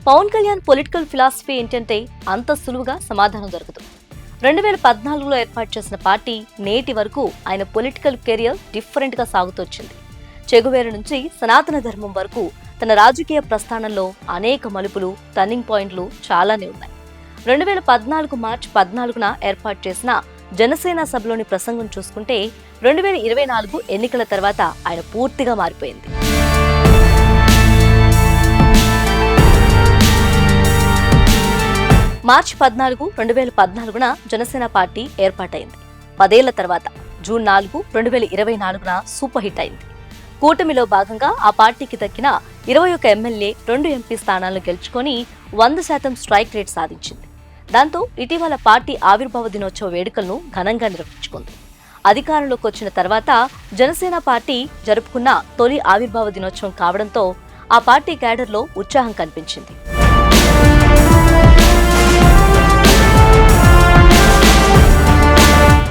Pawan Kalyan political philosophy ఏంటంటే అంత సులువుగా సమాధానం దొరకదు. 2014లో ఏర్పాటు చేసిన పార్టీ నేటి వరకు ఆయన పొలిటికల్ కెరియర్ డిఫరెంట్ గా సాగుతొచ్చింది. చెగువేర నుంచి సనాతన ధర్మం వరకు తన రాజకీయ ప్రస్థానంలో అనేక మలుపులు, టర్నింగ్ పాయింట్లు చాలానే ఉన్నాయి. 2014 మార్చి 14న ఏర్పాటు చేసిన జనసేన సభలోని ప్రసంగం చూసుకుంటే 2024 ఎన్నికల తర్వాత ఆయన పూర్తిగా మారిపోయింది. మార్చి 14, 2014న జనసేన పార్టీ ఏర్పాటైంది. 10 ఏళ్ల తర్వాత జూన్ 4, 2024న సూపర్ హిట్ అయింది. కూటమిలో భాగంగా ఆ పార్టీకి దక్కిన 21 ఎమ్మెల్యే, 2 ఎంపీ స్థానాలను గెలుచుకొని 100% స్ట్రైక్ రేట్ సాధించింది. దాంతో ఇటీవల పార్టీ ఆవిర్భావ దినోత్సవ వేడుకలను ఘనంగా నిర్వహించుకుంది. అధికారంలోకి వచ్చిన తర్వాత జనసేన పార్టీ జరుపుకున్న తొలి ఆవిర్భావ దినోత్సవం కావడంతో ఆ పార్టీ క్యాడర్లో ఉత్సాహం కనిపించింది.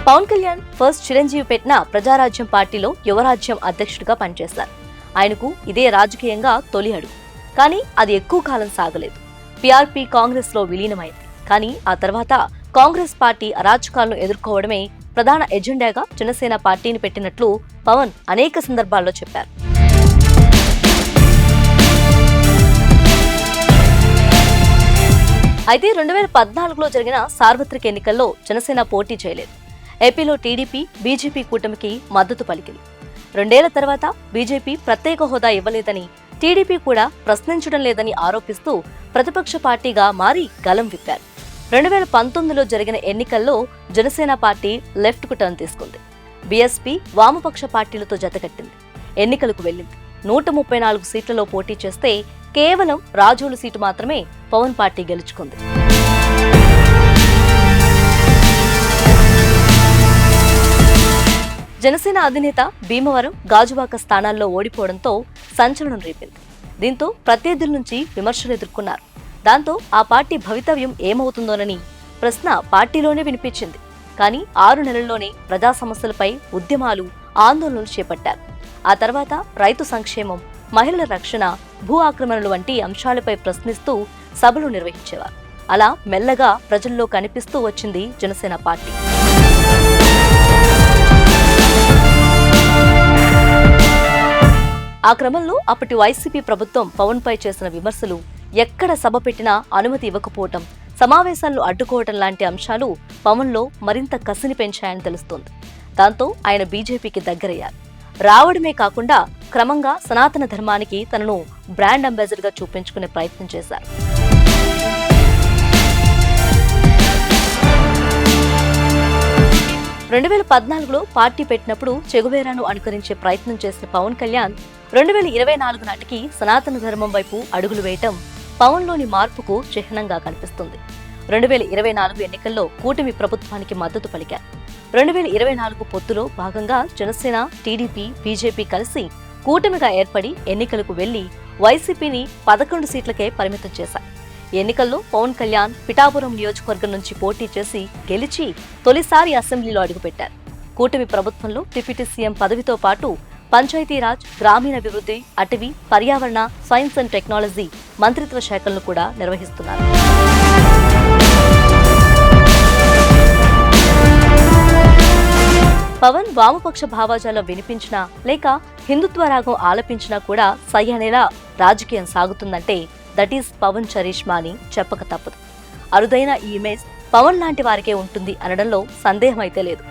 పవన్ కళ్యాణ్ ఫస్ట్ చిరంజీవి పెట్టిన ప్రజారాజ్యం పార్టీలో యువరాజ్యం అధ్యక్షుడిగా పనిచేశారు. ఆయనకు ఇదే రాజకీయంగా తొలి అడుగు. కానీ అది ఎక్కువ కాలం సాగలేదు. పీఆర్పీ కాంగ్రెస్ లో విలీనమైంది. కానీ ఆ తర్వాత కాంగ్రెస్ పార్టీ అరాచకాలను ఎదుర్కోవడమే ప్రధాన ఎజెండాగా జనసేన పార్టీని పెట్టినట్లు పవన్ అనేక సందర్భాల్లో చెప్పారు. అయితే 2014లో జరిగిన సార్వత్రిక ఎన్నికల్లో జనసేన పోటీ చేయలేదు. ఏపీలో టీడీపీ, బీజేపీ కూటమికి మద్దతు పలికింది. 2 ఏళ్ల తర్వాత బీజేపీ ప్రత్యేక హోదా ఇవ్వలేదని, టీడీపీ కూడా ప్రశ్నించడం లేదని ఆరోపిస్తూ ప్రతిపక్ష పార్టీగా మారి గలం విప్పారు. 2019లో జరిగిన ఎన్నికల్లో జనసేన పార్టీ లెఫ్ట్ కు టర్న్ తీసుకుంది. బీఎస్పీ వామపక్ష పార్టీలతో జతకట్టింది. ఎన్నికలకు వెళ్లింది. 134 సీట్లలో పోటీ చేస్తే కేవలం రాజోలు సీటు మాత్రమే పవన్ పార్టీ గెలుచుకుంది. జనసేన అధినేత భీమవరం, గాజువాక స్థానాల్లో ఓడిపోవడంతో సంచలనం రేపింది. దీంతో ప్రత్యర్థుల నుంచి విమర్శలు ఎదుర్కొన్నారు. దాంతో ఆ పార్టీ భవితవ్యం ఏమవుతుందోనని ప్రశ్న పార్టీలోనే వినిపించింది. కానీ 6 నెలల్లోనే ప్రజా సమస్యలపై ఉద్యమాలు, ఆందోళనలు చేపట్టారు. ఆ తర్వాత రైతు సంక్షేమం, మహిళల రక్షణ, భూ ఆక్రమణలు వంటి అంశాలపై ప్రశ్నిస్తూ సభలు నిర్వహించేవారు. అలా మెల్లగా ప్రజల్లో కనిపిస్తూ వచ్చింది జనసేన పార్టీ. ఆ క్రమంలో అప్పటి వైసీపీ ప్రభుత్వం పవన్ పై చేసిన విమర్శలు, ఎక్కడ సభ పెట్టినా అనుమతి ఇవ్వకపోవటం, సమావేశాలను అడ్డుకోవటం లాంటి అంశాలు పవన్లో మరింత కసిని పెంచాయని తెలుస్తోంది. దాంతో ఆయన బీజేపీకి దగ్గరయ్యారు. రావడమే కాకుండా క్రమంగా సనాతన ధర్మానికి తనను బ్రాండ్ అంబాసిడర్ గా చూపించుకునే ప్రయత్నం చేశారు. రెండు 2014లో పార్టీ పెట్టినప్పుడు చెగువేరాను అనుకరించే ప్రయత్నం చేసిన పవన్ కళ్యాణ్ 2024 నాటికి సనాతన ధర్మం వైపు అడుగులు వేయటం పవన్లోని మార్పుకు చిహ్నంగా కనిపిస్తుంది. 2024 ఎన్నికల్లో కూటమి ప్రభుత్వానికి మద్దతు పలికారు. 2024 పొత్తులో భాగంగా జనసేన, టీడీపీ, బీజేపీ కలిసి కూటమిగా ఏర్పడి ఎన్నికలకు వెళ్లి వైసీపీని 11 సీట్లకే పరిమితం చేశారు. ఎన్నికల్లో పవన్ కళ్యాణ్ పిఠాపురం నియోజకవర్గం నుంచి పోటీ చేసి గెలిచి తొలిసారి అసెంబ్లీలో అడుగుపెట్టారు. కూటమి ప్రభుత్వంలో డిప్యూటీ సీఎం పదవితో పాటు పంచాయతీరాజ్, గ్రామీణాభివృద్ధి, అటవీ, పర్యావరణ, సైన్స్ అండ్ టెక్నాలజీ మంత్రిత్వ శాఖలను కూడా నిర్వహిస్తున్నారు. పవన్ వామపక్ష భావాజాలం వినిపించినా లేక హిందుత్వ రాగం ఆలపించినా కూడా సై అనేలా రాజకీయం సాగుతుందంటే దట్ ఈస్ పవన్ చరిష్మా అని చెప్పక తప్పదు. అరుదైన ఈ ఇమేజ్ పవన్ లాంటి వారికే ఉంటుంది అనడంలో సందేహం అయితే లేదు.